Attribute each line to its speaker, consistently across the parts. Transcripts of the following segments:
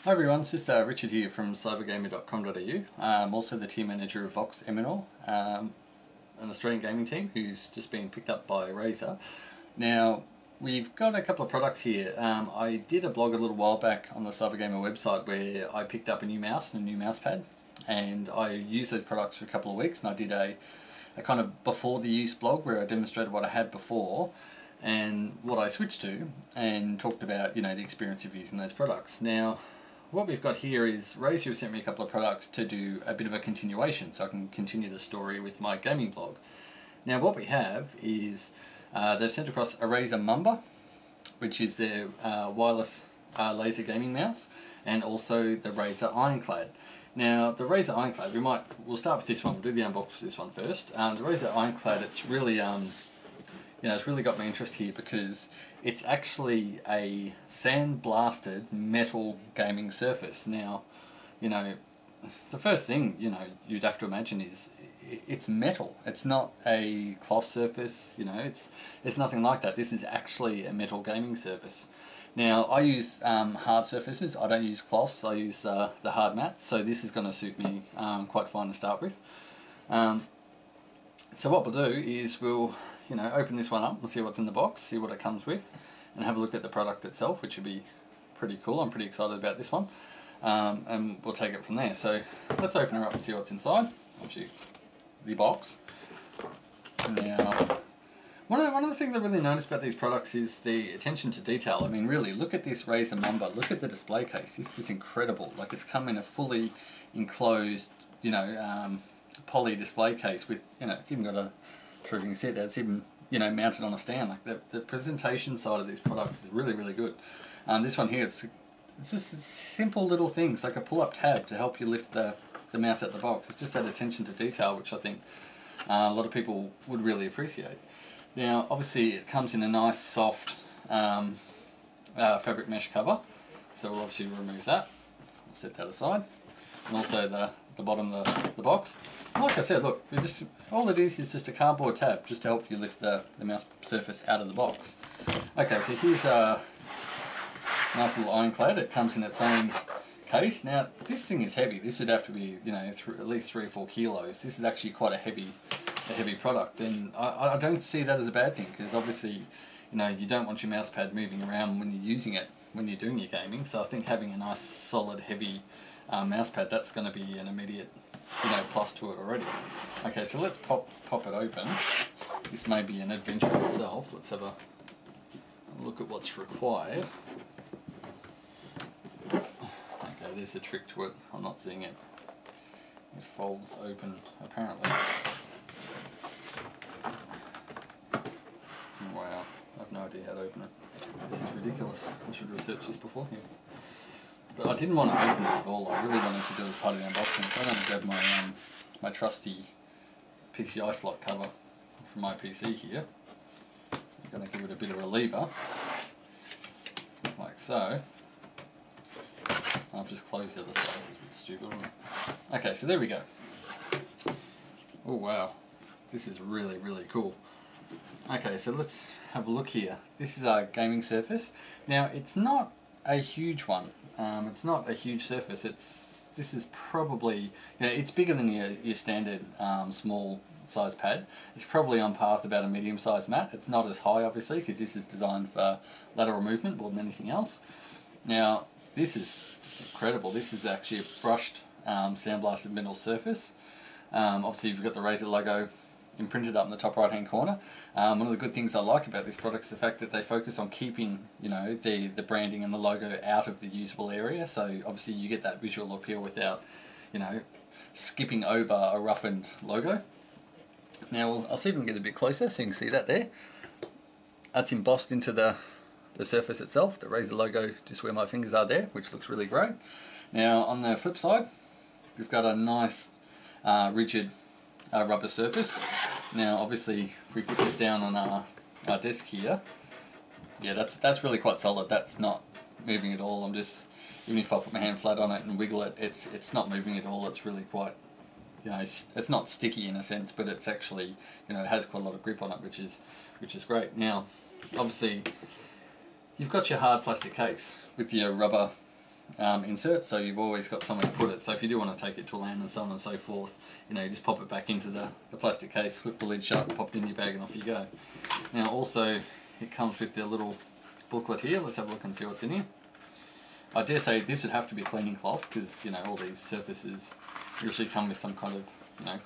Speaker 1: Hi everyone, it's just Richard here from cybergamer.com.au. I'm also the team manager of Vox Eminor, an Australian gaming team who's just been picked up by Razer. Now, we've got a couple of products here. I did a blog a little while back on the Cybergamer website where I picked up a new mouse and a new mouse pad, and I used those products for a couple of weeks, and I did a kind of before the use blog where I demonstrated what I had before and what I switched to, and talked about, the experience of using those products. Now, what we've got here is Razer have sent me a couple of products to do a bit of a continuation, so I can continue the story with my gaming blog. Now, what we have is they've sent across a Razer Mamba, which is their wireless laser gaming mouse, and also the Razer Ironclad. Now, the Razer Ironclad, we'll start with this one. We'll do the unbox for this one first. The Razer Ironclad, it's really it's really got my interest here because it's actually a sand-blasted metal gaming surface. Now, the first thing, you'd have to imagine is it's metal. It's not a cloth surface, it's nothing like that. This is actually a metal gaming surface. Now, I use hard surfaces. I don't use cloths. I use the hard mats, so this is going to suit me quite fine to start with. So what we'll do is we'll open this one up and see what's in the box, see what it comes with, and have a look at the product itself, which should be pretty cool. I'm pretty excited about this one, and we'll take it from there. So let's open her up and see what's inside. Actually, the box. Now, one of the things I really noticed about these products is the attention to detail. I mean, really, look at this Razer Mamba. Look at the display case. This is incredible. Like, it's come in a fully enclosed, poly display case with, it's even got a, I'm sure you can see that, it's even, mounted on a stand. Like, the presentation side of these products is really, really good. This one here, it's just simple little things, like a pull-up tab to help you lift the mouse out the box. It's just that attention to detail, which I think a lot of people would really appreciate. Now, obviously, it comes in a nice, soft fabric mesh cover, so we'll obviously remove that. We'll set that aside. And also the bottom of the box. Like I said, look, all it is just a cardboard tab, just to help you lift the mouse surface out of the box. Okay, so here's a nice little Ironclad. It comes in its own case. Now, this thing is heavy. This would have to be, at least 3 or 4 kilos. This is actually quite a heavy product, and I don't see that as a bad thing, because obviously, you don't want your mouse pad moving around when you're using it, when you're doing your gaming. So I think having a nice, solid, heavy mouse pad, that's going to be an immediate, plus to it already. Okay, so let's pop it open. This may be an adventure in itself. Let's have a look at what's required. Okay, there's a trick to it. I'm not seeing it. It folds open, apparently. Wow, I have no idea how to open it. This is ridiculous. I should research this beforehand. But I didn't want to open it at all. I really wanted to do it as part of the unboxing. So I'm going to grab my trusty PCI slot cover from my PC here. I'm going to give it a bit of a lever, like so. I've just closed the other side. It's a bit stupid, isn't it? Okay, so there we go. Oh wow, this is really, really cool. Okay, so let's have a look here. This is our gaming surface. Now, it's not a huge one. It's not a huge surface. This is probably, it's bigger than your standard small size pad. It's probably on par with about a medium sized mat. It's not as high, obviously, because this is designed for lateral movement more than anything else. Now, this is incredible. This is actually a brushed sandblasted metal surface. Obviously, you've got the Razer logo imprinted up in the top right hand corner. One of the good things I like about this product is the fact that they focus on keeping the branding and the logo out of the usable area, so obviously you get that visual appeal without skipping over a roughened logo. Now I'll see if we can get a bit closer so you can see that there. That's embossed into the surface itself, the Razer logo just where my fingers are there, which looks really great. Now on the flip side, we've got a nice rigid rubber surface. Now obviously if we put this down on our desk here, yeah, that's really quite solid. That's not moving at all. Even if I put my hand flat on it and wiggle it, it's not moving at all. It's really quite, it's not sticky in a sense, but it's actually, it has quite a lot of grip on it, which is great. Now obviously you've got your hard plastic case with your rubber insert, so you've always got somewhere to put it. So if you do want to take it to land and so on and so forth, you know, you just pop it back into the plastic case, flip the lid shut, pop it in your bag, and off you go. Now also, it comes with their little booklet here. Let's have a look and see what's in here. I dare say this would have to be cleaning cloth, because, you know, all these surfaces usually come with some kind of, you know,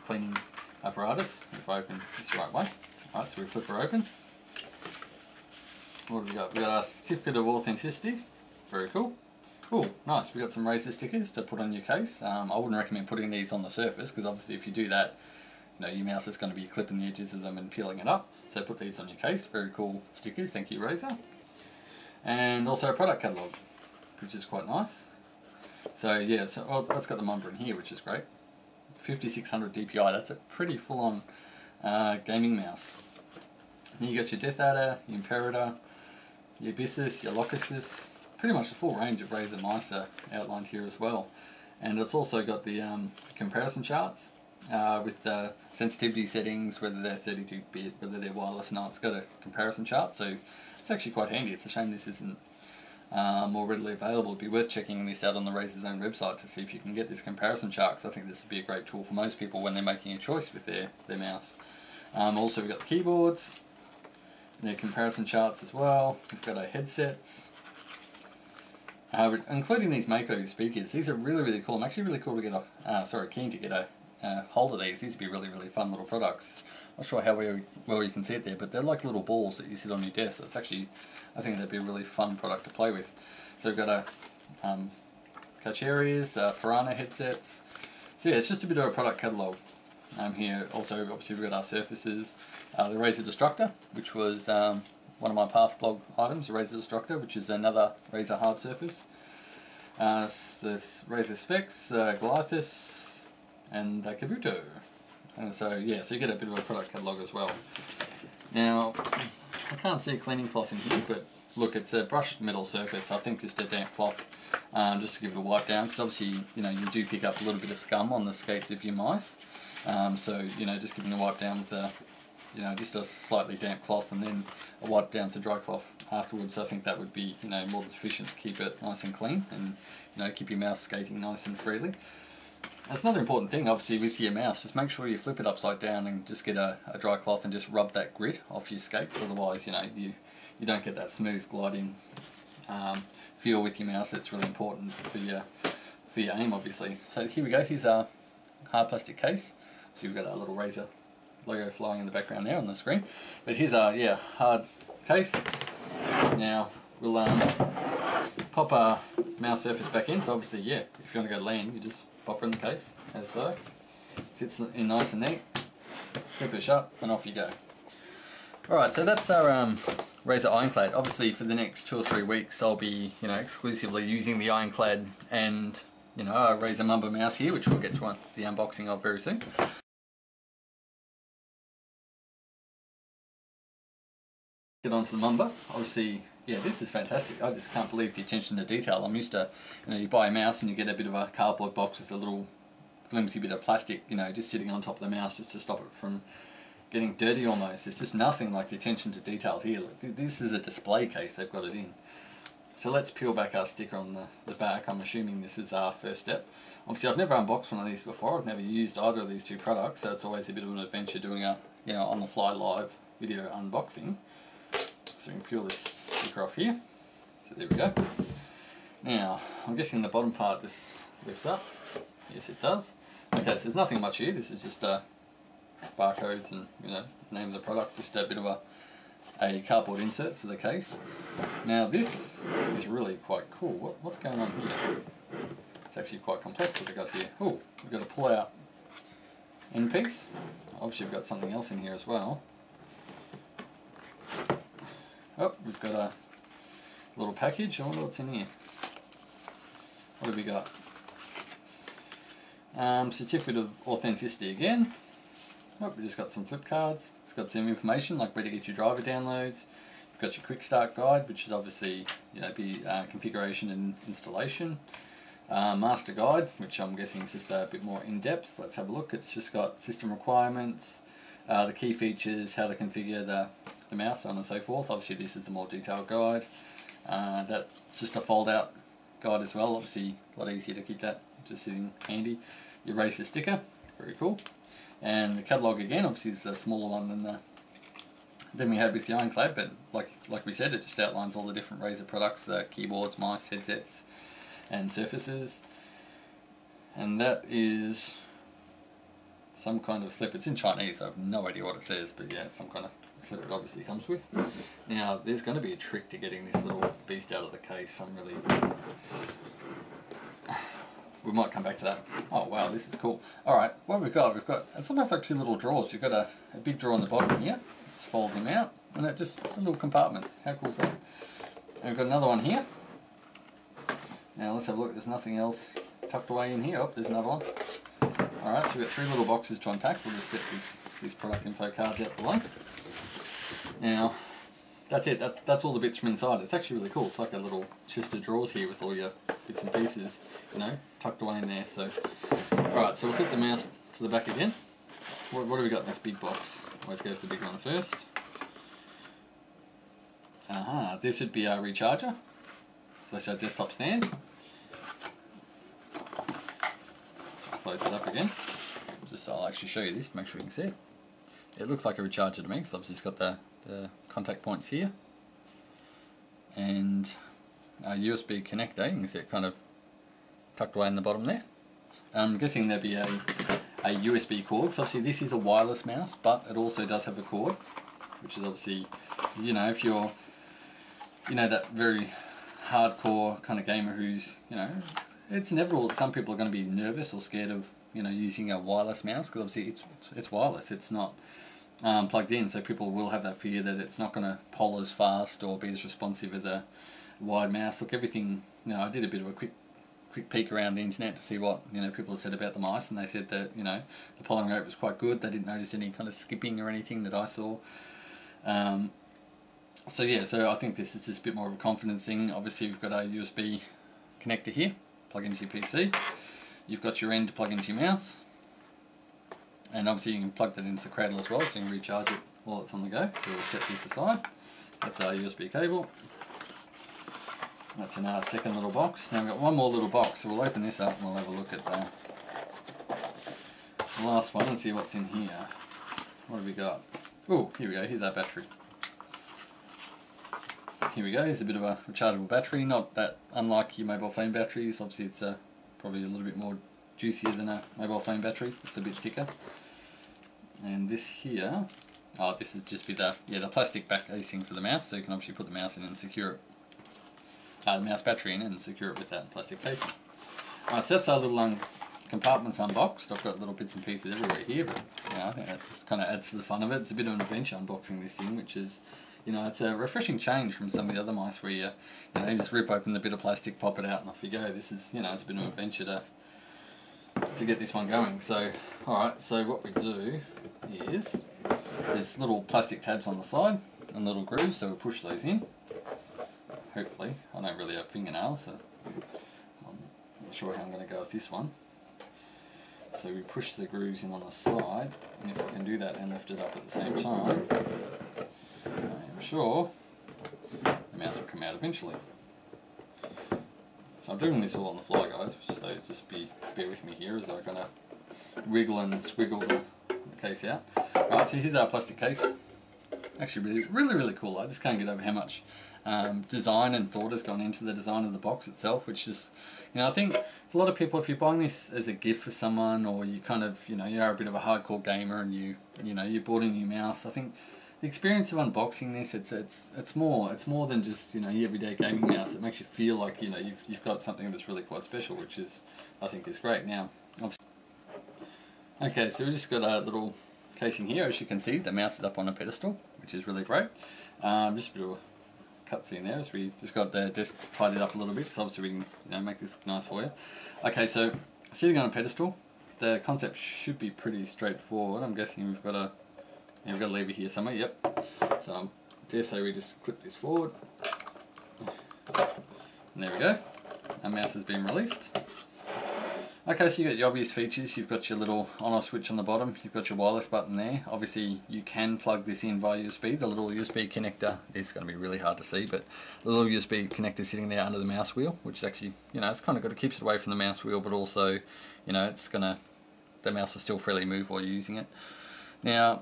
Speaker 1: cleaning apparatus. If I open this the right way. Alright, so we flip her open. What have we got? We got our certificate of authenticity. Very cool. Oh, nice. We got some Razer stickers to put on your case. I wouldn't recommend putting these on the surface, because obviously if you do that, you know, your mouse is going to be clipping the edges of them and peeling it up. So put these on your case. Very cool stickers. Thank you, Razer. And also a product catalogue, which is quite nice. So yeah, so well, that's got the Mamba in here, which is great. 5600 DPI. That's a pretty full-on gaming mouse. Then you got your Death Adder, your Imperator, your Abyssus, your Locusus. Pretty much the full range of Razer mice are outlined here as well. And it's also got the comparison charts with the sensitivity settings, whether they're 32-bit, whether they're wireless or not. It's got a comparison chart, so it's actually quite handy. It's a shame this isn't more readily available. It'd be worth checking this out on the Razer's own website to see if you can get this comparison chart, because I think this would be a great tool for most people when they're making a choice with their mouse. Also we've got the keyboards, their comparison charts as well. We've got our headsets. Including these Mako speakers. These are really, really cool. I'm actually really keen to get a hold of these. These would be really, really fun little products. Not sure how well you can see it there, but they're like little balls that you sit on your desk. So it's actually, I think that'd be a really fun product to play with. So we've got a Carcherias, Piranha headsets. So yeah, it's just a bit of a product catalogue here. Also, obviously we've got our surfaces. The Razer Destructor, which was one of my past blog items, the Razer Destructor, which is another Razer hard surface. There's Razer Sphex, Goliathus, and Kabuto. And so yeah, so you get a bit of a product catalogue as well. Now, I can't see a cleaning cloth in here, but look, it's a brushed metal surface. I think just a damp cloth, just to give it a wipe down, because obviously, you know, you do pick up a little bit of scum on the skates of your mice. So, you know, just giving a wipe down with a, you know, just a slightly damp cloth and then a wipe down to dry cloth afterwards. I think that would be, you know, more than sufficient to keep it nice and clean and, you know, keep your mouse skating nice and freely. That's another important thing, obviously, with your mouse. Just make sure you flip it upside down and just get a dry cloth and just rub that grit off your skates. Otherwise, you know, you don't get that smooth gliding feel with your mouse. It's really important for your aim, obviously. So here we go. Here's our hard plastic case. So we've got our little Razer logo flying in the background there on the screen. But here's our hard case. Now we'll pop our mouse surface back in. So obviously, yeah, if you want to go land, you just pop her in the case, as so. Sits in nice and neat. Clip it shut, and off you go. Alright, so that's our Razer Ironclad. Obviously, for the next 2 or 3 weeks, I'll be, you know, exclusively using the Ironclad and, you know, our Razer Mamba mouse here, which we'll get to the unboxing of very soon. Get onto the Mamba. Obviously, yeah, this is fantastic. I just can't believe the attention to detail. I'm used to, you know, you buy a mouse and you get a bit of a cardboard box with a little flimsy bit of plastic, you know, just sitting on top of the mouse just to stop it from getting dirty almost. It's just nothing like the attention to detail here. Look, this is a display case they've got it in. So let's peel back our sticker on the back. I'm assuming this is our first step. Obviously, I've never unboxed one of these before. I've never used either of these two products, so it's always a bit of an adventure doing a, you know, on the fly live video unboxing. So we can peel this sticker off here. So there we go. Now, I'm guessing the bottom part just lifts up. Yes, it does. Okay, so there's nothing much here. This is just barcodes and, you know, name of the product. Just a bit of a cardboard insert for the case. Now this is really quite cool. What's going on here? It's actually quite complex what we've got here. Oh, we've got a pull out end piece. Obviously we've got something else in here as well. Oh, we've got a little package. I wonder what's in here. What have we got? Certificate of authenticity again. Oh, we just got some flip cards. It's got some information like where to get your driver downloads. You've got your quick start guide, which is obviously, you know, configuration and installation. Master guide, which I'm guessing is just a bit more in depth. Let's have a look. It's just got system requirements, the key features, how to configure the mouse, so on and so forth. Obviously, this is the more detailed guide. That's just a fold out guide as well, obviously a lot easier to keep that just sitting handy. Your Razer sticker, very cool. And the catalogue again, obviously is a smaller one than we had with the Ironclad, but like we said, it just outlines all the different Razer products, keyboards, mice, headsets, and surfaces. And that is some kind of slip. It's in Chinese, so I have no idea what it says, but yeah, it's some kind of slip it obviously comes with. Now, there's going to be a trick to getting this little beast out of the case. We might come back to that. Oh wow, this is cool. Alright, what we've got it's almost like two little drawers. You've got a big drawer on the bottom here. Let's fold them out, and it just little compartments. How cool is that? And we've got another one here. Now let's have a look. There's nothing else tucked away in here. Oh, there's another one. Alright, so we've got 3 little boxes to unpack. We'll just set these product info cards out below. Now, that's it. That's all the bits from inside. It's actually really cool. It's like a little chest of drawers here with all your bits and pieces, you know, tucked away in there. So, alright, so we'll set the mouse to the back again. What do we got in this big box? Always go to the big one first. This would be our recharger / our desktop stand. So I'll close that up again. Just so I'll actually show you this to make sure you can see it. It looks like a recharger to me, because obviously it's got the contact points here. And a USB connector, you can see it kind of tucked away in the bottom there. I'm guessing there'll be a USB cord, because obviously this is a wireless mouse, but it also does have a cord, which is obviously, you know, if you're, you know, that very hardcore kind of gamer who's, you know, it's inevitable that some people are going to be nervous or scared of, you know, using a wireless mouse, because obviously it's wireless, it's not plugged in, so people will have that fear that it's not going to poll as fast or be as responsive as a wired mouse. Look, everything, you know, I did a bit of a quick peek around the internet to see what, you know, people have said about the mice, and they said that, you know, the polling rate was quite good. They didn't notice any kind of skipping or anything that I saw. So yeah, so I think this is just a bit more of a confidence thing. Obviously we've got a USB connector here, plug into your PC. You've got your end to plug into your mouse, and obviously you can plug that into the cradle as well, so you can recharge it while it's on the go. So we'll set this aside. That's our USB cable. That's in our second little box. Now we've got one more little box, so we'll open this up and we'll have a look at the last one and see what's in here. What have we got? Oh, here we go, here's our battery. Here we go, here's a bit of a rechargeable battery, not that unlike your mobile phone batteries. Obviously it's probably a little bit more juicier than a mobile phone battery, it's a bit thicker. And this here, oh, this is just be the plastic back casing for the mouse, so you can obviously put the mouse in and secure it. The mouse battery in and secure it with that plastic casing. Alright, so that's our little compartments unboxed. I've got little bits and pieces everywhere here, but you know, I think that just kind of adds to the fun of it. It's a bit of an adventure unboxing this thing, which is, you know, it's a refreshing change from some of the other mice where you just rip open the bit of plastic, pop it out, and off you go. This is, you know, it's been an adventure to get this one going. So, alright, so what we do is there's little plastic tabs on the side and little grooves, so we push those in. Hopefully, I don't really have fingernails, so I'm not sure how I'm going to go with this one. So we push the grooves in on the side, and if I can do that and lift it up at the same time, I'm sure the mouse will come out eventually. So I'm doing this all on the fly, guys, so just bear with me here as I kind of wiggle and squiggle the case out. Alright, so here's our plastic case. Actually really cool. I just can't get over how much design and thought has gone into the design of the box itself, which is, you know, I think for a lot of people, if you're buying this as a gift for someone, or you kind of, you know, you are a bit of a hardcore gamer and you know, you bought a new mouse, I think the experience of unboxing this, it's more than just, you know, your everyday gaming mouse. It makes you feel like, you know, you've got something that's really quite special, which is, I think, is great. Now, okay, so we just got a little casing here. As you can see, the mouse is up on a pedestal, which is really great. Just a bit of a cutscene there, as we just got the desk tidied up a little bit, so obviously we can, you know, make this look nice for you. Okay, so sitting on a pedestal, the concept should be pretty straightforward. I'm guessing we've got a lever here somewhere. Yep. So I dare say we just clip this forward, and there we go. Our mouse has been released. Okay, so you've got your obvious features. You've got your little on-off switch on the bottom. You've got your wireless button there. Obviously, you can plug this in via USB. The little USB connector is going to be really hard to see, but the little USB connector sitting there under the mouse wheel, which is actually, you know, it's kind of got to keep it away from the mouse wheel, but also, you know, it's going to, the mouse will still freely move while you're using it. Now,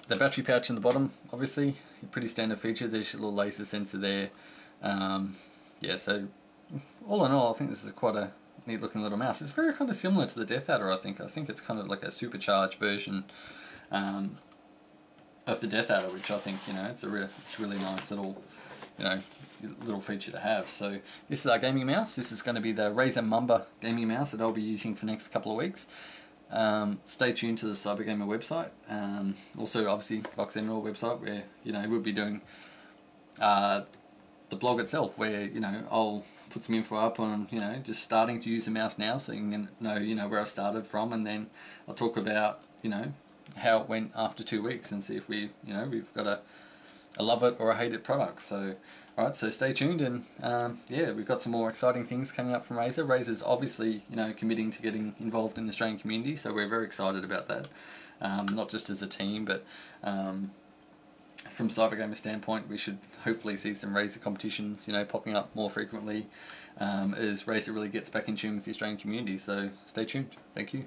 Speaker 1: the battery pouch in the bottom, obviously, a pretty standard feature. There's your little laser sensor there. Yeah, so all in all, I think this is quite a neat looking little mouse. It's very kind of similar to the Death Adder, I think. I think it's kind of like a supercharged version of the Death Adder, which I think, you know, it's really nice little, you know, little feature to have. So this is our gaming mouse. This is going to be the Razer Mamba gaming mouse that I'll be using for the next couple of weeks. Stay tuned to the Cybergamer website. Also, obviously, Vox Emerald website, where, you know, we'll be doing the blog itself, where, you know, I'll put some info up on, you know, just starting to use the mouse now, so you can know, you know, where I started from, and then I'll talk about, you know, how it went after 2 weeks, and see if we, you know, we've got a love it or a hate it product. So, alright, so stay tuned, and yeah, we've got some more exciting things coming up from Razer. Razer's obviously, you know, committing to getting involved in the Australian community, so we're very excited about that. Not just as a team, but from Cybergamer standpoint, we should hopefully see some Razer competitions, you know, popping up more frequently as Razer really gets back in tune with the Australian community. So stay tuned. Thank you.